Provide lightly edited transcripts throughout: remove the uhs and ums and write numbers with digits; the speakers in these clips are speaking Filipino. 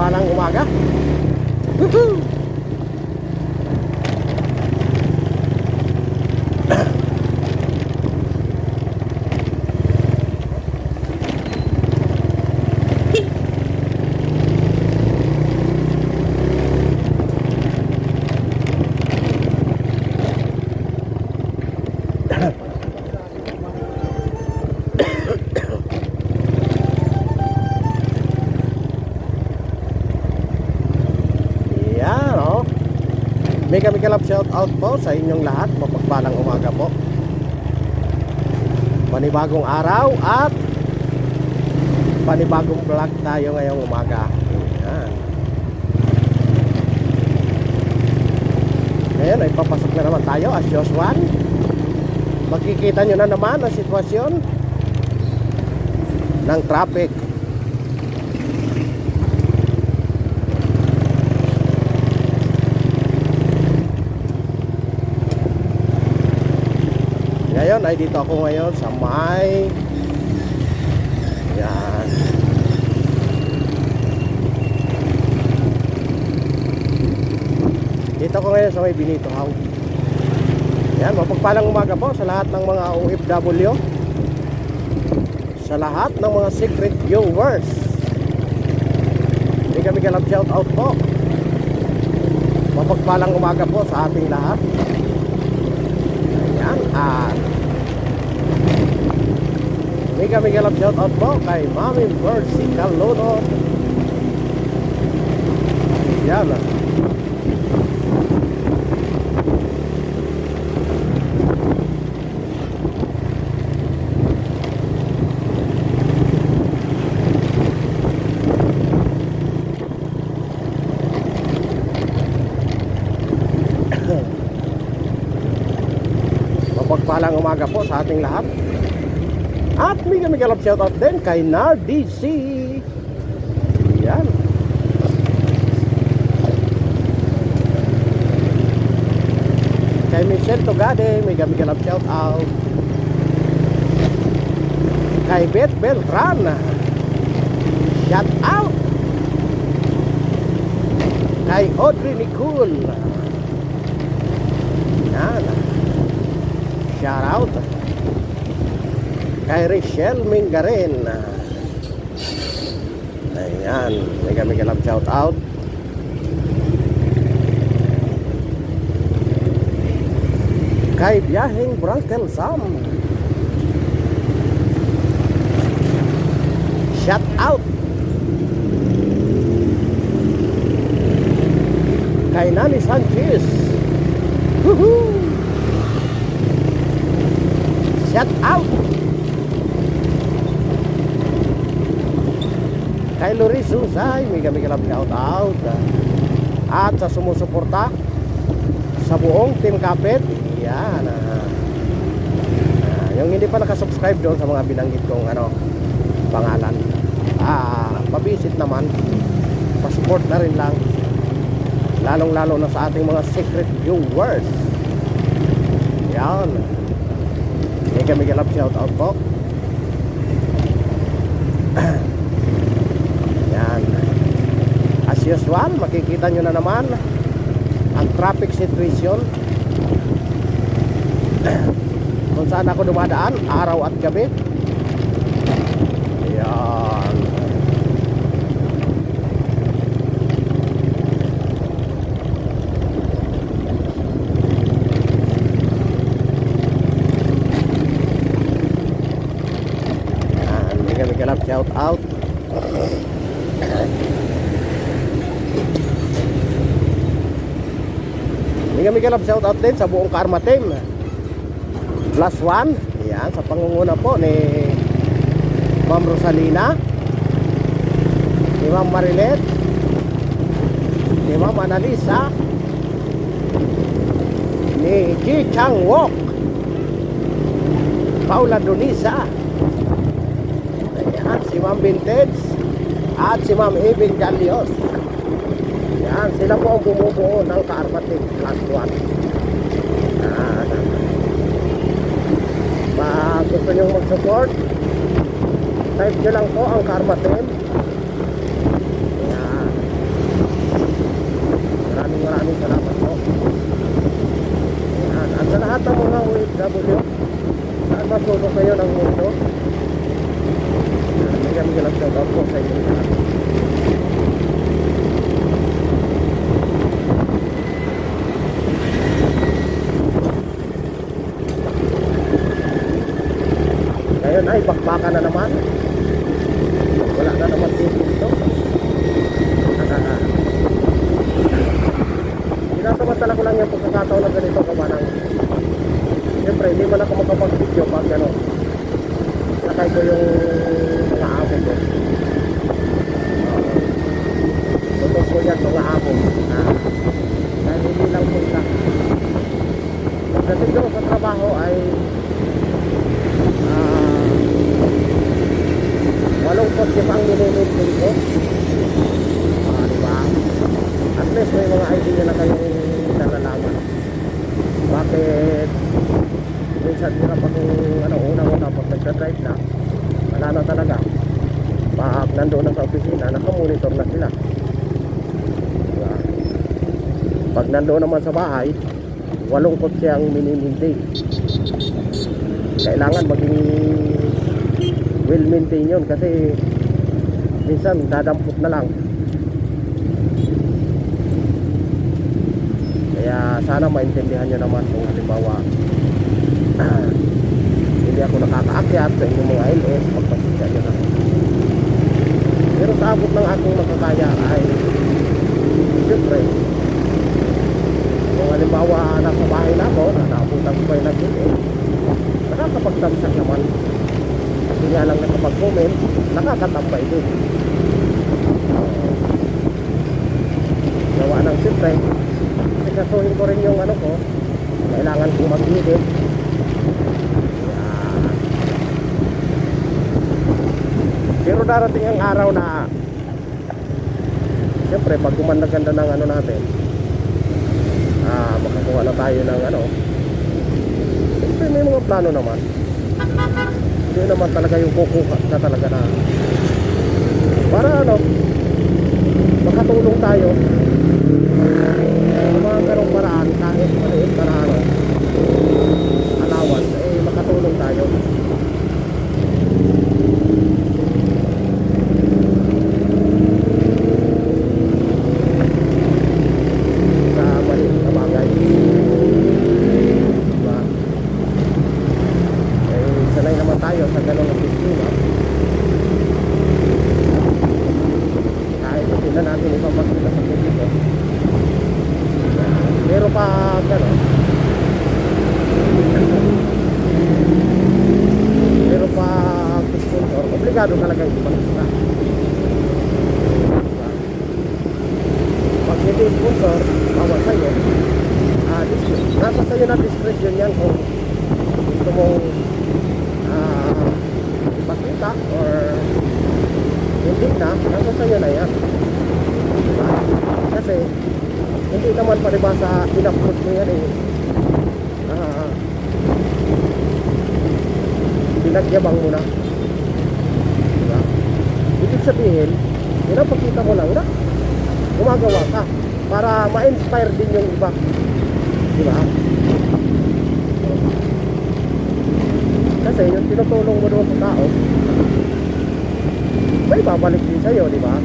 mapagpalang umaga. Woohoo! Mega love shout out po sa inyong lahat. Mapagpalang umaga po. Panibagong araw at panibagong vlog tayo ngayong umaga. Ayan. Ngayon ay papasok na naman tayo as usual. Makikita nyo na naman ang sitwasyon ng traffic. Ngayon ay dito ako ngayon sa may yan. Dito ako ngayon sa may Benito House. Yan, mapagpalang umaga po sa lahat ng mga OFW, sa lahat ng mga secret viewers. Hindi kami love shout out po. Mapagpalang umaga po sa ating lahat. Ayan, at mega love shout out po kay Mami Mercy Caluno. Yan. Mapagpalang umaga po sa ating lahat. At mega love shout out din kay NARDC. Yan. Kay Michelle Togade, mega love shout out. Kay Beth Beltran, shout out. Kay Audrey Nicole, yan, shout out. Kay Rachel Mingaren, ayan, mega love shout out. Kay Biyaheng Brankel Sam, shout out. Kay Nani Sanchez, woohoo, shout out. Kay Loris Susay, mega love shout out. At sa sumusuporta sa buong Team Kapit, yan. Yung hindi pa nakasubscribe doon sa mga binanggit kong pangalan, pabisit naman, pa-support na rin lang, lalong lalo na sa ating mga secret viewers. Yan, mega love shout out po. As usual, makikita nyo na naman ang traffic situation kung saan ako dumadaan araw at gabi. Ayan. Mega love shout out. Mega love shout out din sa buong Karma Team +1. Yan, sa pangunguna po ni Ma'am Rosalina, ni Ma'am Marilet, ni Ma'am Analisa, ni Ji Chang Wok, Paula Donisa, ayan, si Ma'am Vintage at si Ma'am Eben Galios. Yan, sila po ang bumubuo ng Karma Team +1. Gusto nyo mag-support, type nyo lang po ang Karma Team. Yan. bakbakan na naman. Wala na naman dito. Sinasamantala ko lang yung pagkakataon na ganito kabanang. Siyempre, hindi man ako makapag-video pag ano, sakay ko yung mga amo ko. Tutos ko yan mga amo. Dahil hindi lang punta. Pagdating doon sa trabaho ay walong kotse pa ang nililintin ko. Diba? At least may mga idea na kayong nalalaman. Bakit minsan hirap akong unang-una pag nagdadrive na, wala na talaga. Pag nandoon na sa opisina, nakamonitor na sila. Diba? Pag nandoon naman sa bahay, walong kotse ang mini-maintain. Kailangan maging well maintain yun kasi minsan dadampot na lang. Kaya sana maintindihan nyo naman kung halimbawa hindi ako nakakaakyat sa inyong mga LS, magpasisya nyo na. Pero sa abot ng aking makakaya ay siyempre kung halimbawa nasa bahay na ako, naabutan ko pa yung nag-LS, nakakapagtamsak naman. Kasi nga lang nakapag-comment, nakakatambay din. Gawa ng siyempre, sikasuhin ko rin yung ano ko, kailangan kong mag-edit. Pero darating ang araw na siyempre pag gumanda-ganda ng ano natin, makakuha na tayo ng ano, siyempre may mga plano naman. Hindi naman talaga yung kukuha na talaga na para ano, makatulong tayo sa mga ganong paraan, kahit maliit na ano, allowance, makatulong tayo. Sa maliit na bagay, diba? Sanay naman tayo sa ganong opisina. Kahit hindi na natin ipapakita sa publiko. Pero pag ano, pero pag sponsor, obligado talaga yung ipakita. Pag hindi sponsor, bawal sa'yo. Nasa sa'yo na discretion yan kung gusto mong ipakita or hindi na, nasa sa'yo na yan. Diba? Kasi hindi naman palibasa in-upload mo yan pinagyabang mo na. Diba? Ibig sabihin, pinapakita mo lang na gumagawa ka para ma-inspire din yung iba. Diba? Kasi yung tinutulong mo doon sa tao, may babalik din sa'yo, diba?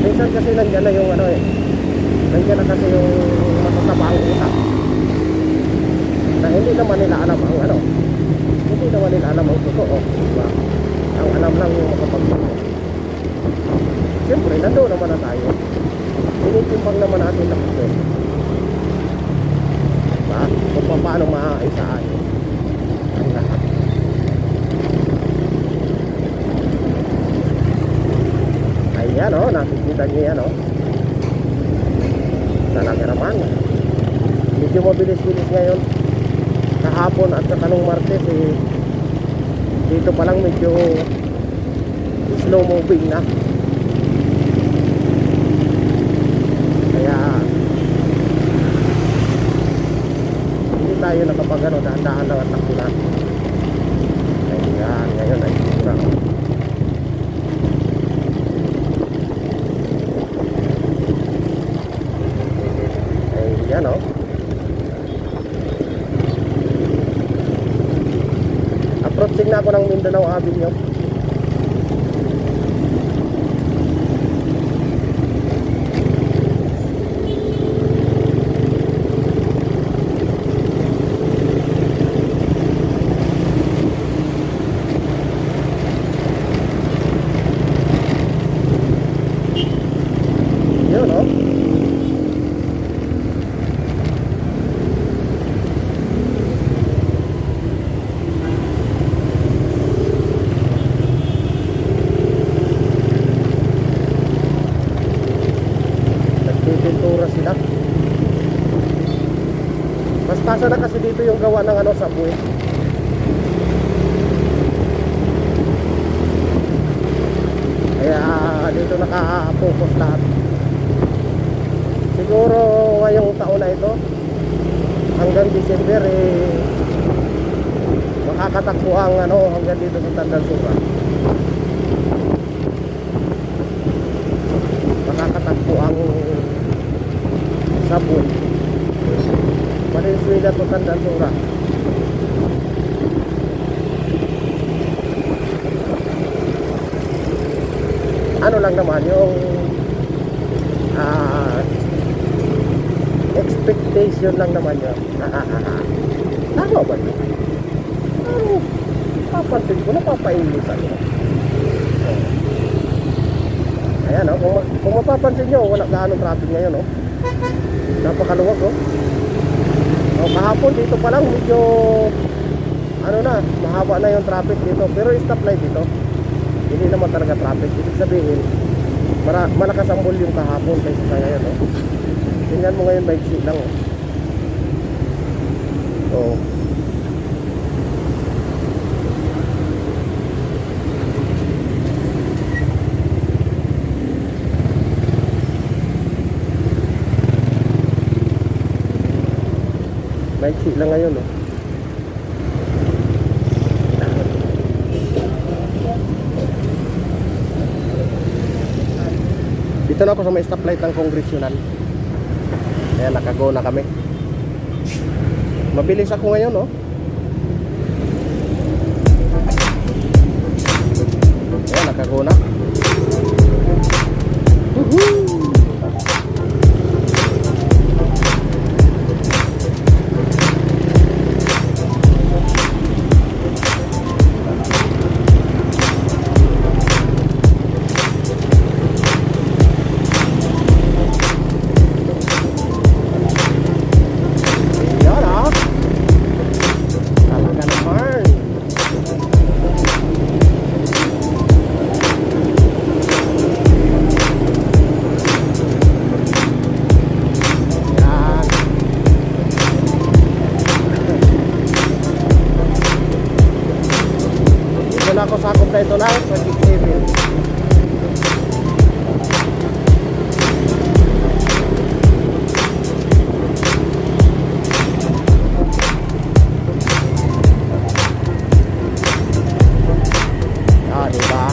Minsan kasi nandiyan na yung ano nandiyan na kasi yung matataba ang utak na hindi naman nila alam ang ano, hindi naman nila alam ang totoo, diba? Ang alam lang yung makapagtulong. Siyempre nandoon naman na tayo, tinitimbang naman natin na kasi, diba? Kung paano maaisaan ang lahat. Ayan o, nakikita nyo yan o. Talaga naman, medyo mabilis-bilis ngayon. Kahapon at saka nung Martes dito pa lang medyo slow moving na. Kaya hindi tayo nakapag dahan-dahan lang at takbo natin. Ayan, ngayon ay sura. Ayan o. Approaching na ako ng Mindanao Avenue. yung gawa ng ano, subway. Kaya dito naka-focus lahat. Siguro ngayong taon na ito hanggang December makakatakbo ang ano hanggang dito sa Tandansura. Makakatakbo ang subway Valenzuela to Tandansura. Ano lang naman yung expectation lang naman yun. Tama ba yun? Papansin ko, napapainisan mo. Ayan, kung mapapansin nyo, wala gaano traffic ngayon, napakaluwag, kahapon dito pa lang medyo ano na, mahaba na yung traffic dito, pero stoplight dito hindi naman talaga traffic. Ibig sabihin malakas ang volume kahapon kaysa sa ngayon, tingnan mo ngayon, maiksi lang, maiksi lang ngayon, Dito na ako sa may stoplight ng Congressional. Ayan, nakago na kami. Mabilis ako ngayon, Ayan, nakago na. Woohoo! Ako sa kompleto na 27. Diba?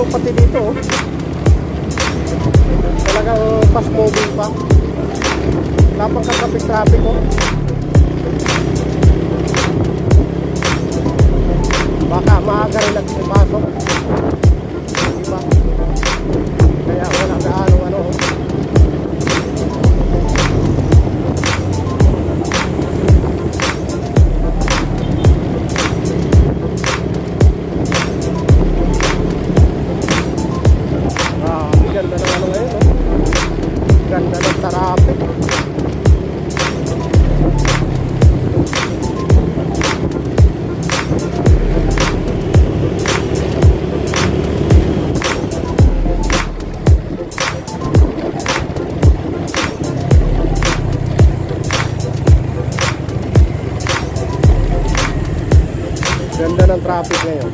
Pati dito talagang fast moving pa, lapang ka-traffic baka maaga rin nagsipasok, diba? Kaya wala gaano ganda ng ngayon, ganda ng traffic. Ganda ng traffic ngayon.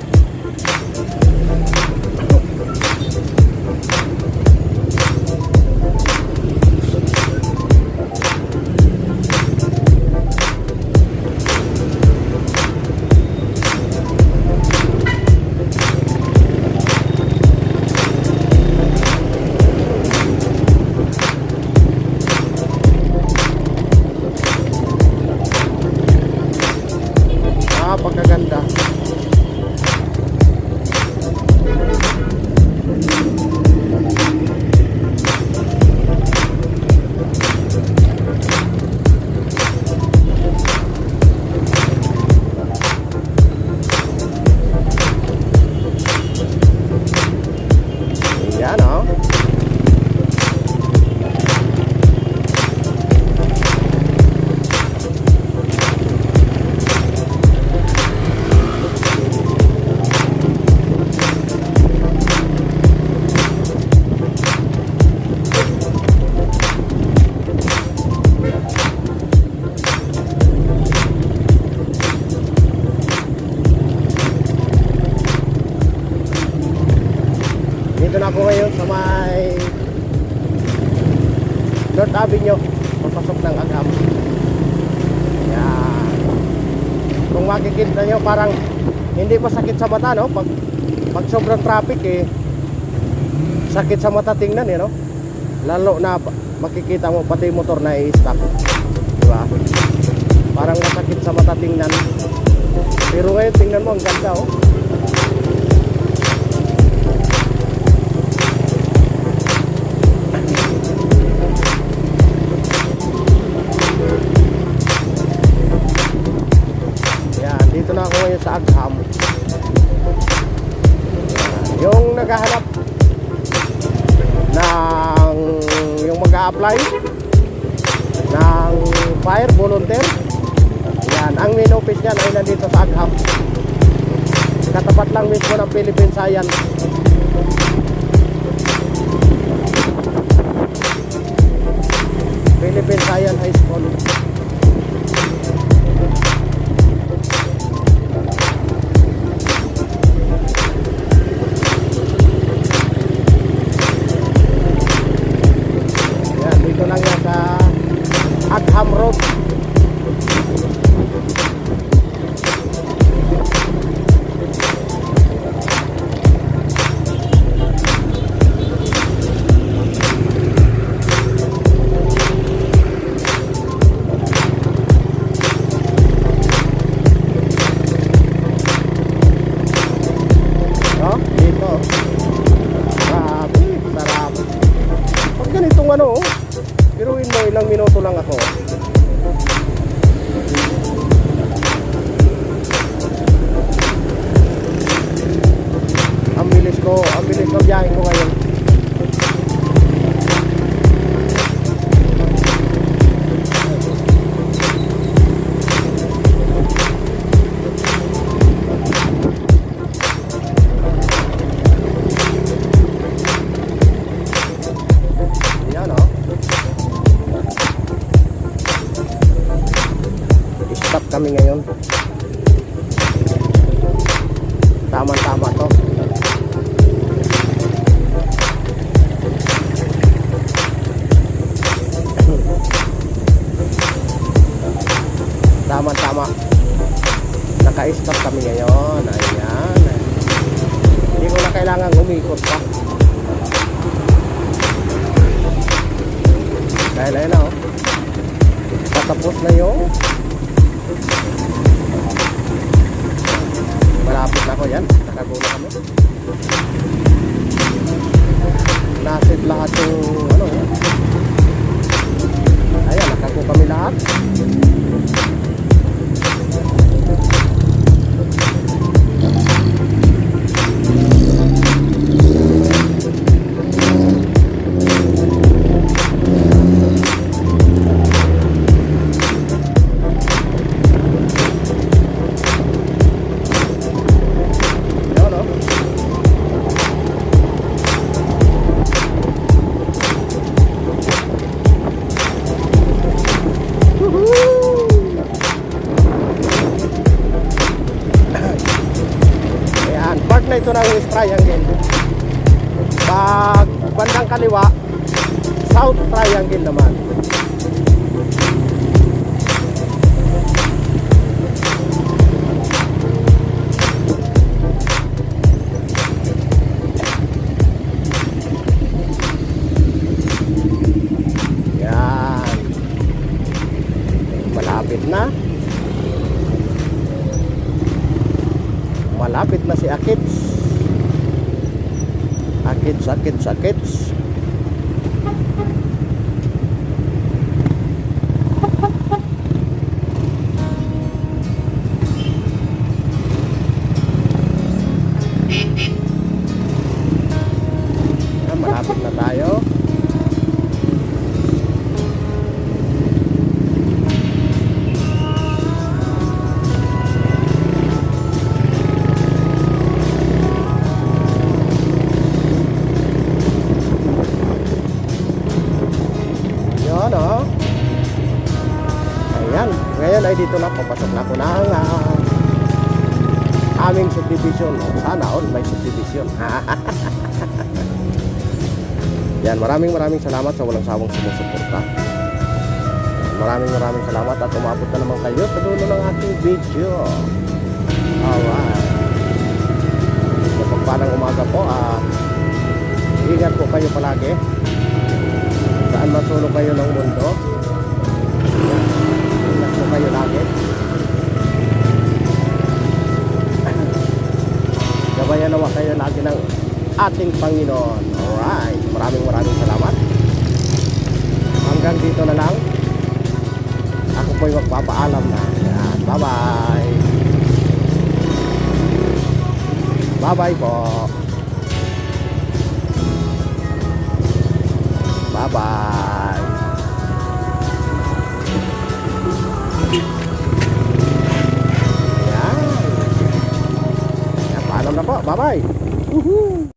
Pagkaganda. oh. Dito na ako ngayon sa may North Avenue, papasok ng Agham. Yan. Kung makikita nyo, parang hindi pa sakit sa mata, no? Pag sobrang traffic, eh, sakit sa mata tingnan, eh, no? Lalo na makikita mo pati motor na i-stop. Diba? Parang masakit sa mata tingnan. Pero ngayon, tingnan mo, ang ganda, oh. Dito na ako ngayon sa Agham. Yung naghahanap ng yung mag-a-apply ng fire volunteer, yan, ang main office niyan ay nandito sa Agham. Katapat lang mismo ng Philippine Science. Philippine Science High School. Dito lang yan sa Agham Road. No? Dito. Grabe, sarap. Pag ganitong ano, piruin mo, ilang minuto lang ako. Ang bilis ng biyahe ko ngayon. Yan, oh. Stop kami ngayon. Tama-tama to. Tama-tama. Naka-stop kami ngayon. Ayan. Hindi ko na kailangan umikot pa. Dahil ayun na, oh. Patapos na yung malapit na ako, yan. Nakagulo kami. Nasit lahat yung ano. Ayan, nakagulo kami lahat. Na ito ng West Triangle. Pag bandang kaliwa, South Triangle naman. Yan. Malapit na. Malapit na si Akits. Akits. Malapit Pasok na tayo. Yun, oh. Ayan. Ngayon ay dito na. Papasok na ako ng aming subdivision. Sana all may subdivision. Yan, maraming salamat sa walang sawang sumusuporta. Maraming salamat at umabot na naman kayo sa dulo ng ating video. Alright. Sa pagpalang umaga po, ingat po kayo palagi. Saan masulong kayo ng mundo. Ingat po kayo lagi. Gabayan nawa kayo lagi ng ating Panginoon. Alright. Maraming salamat. Hanggang dito na lang. Ako po'y magpapaalam na. Yan. Bye-bye. Bye-bye po. Bye-bye. Yan. Yan. Paalam na po. Bye-bye. Woohoo!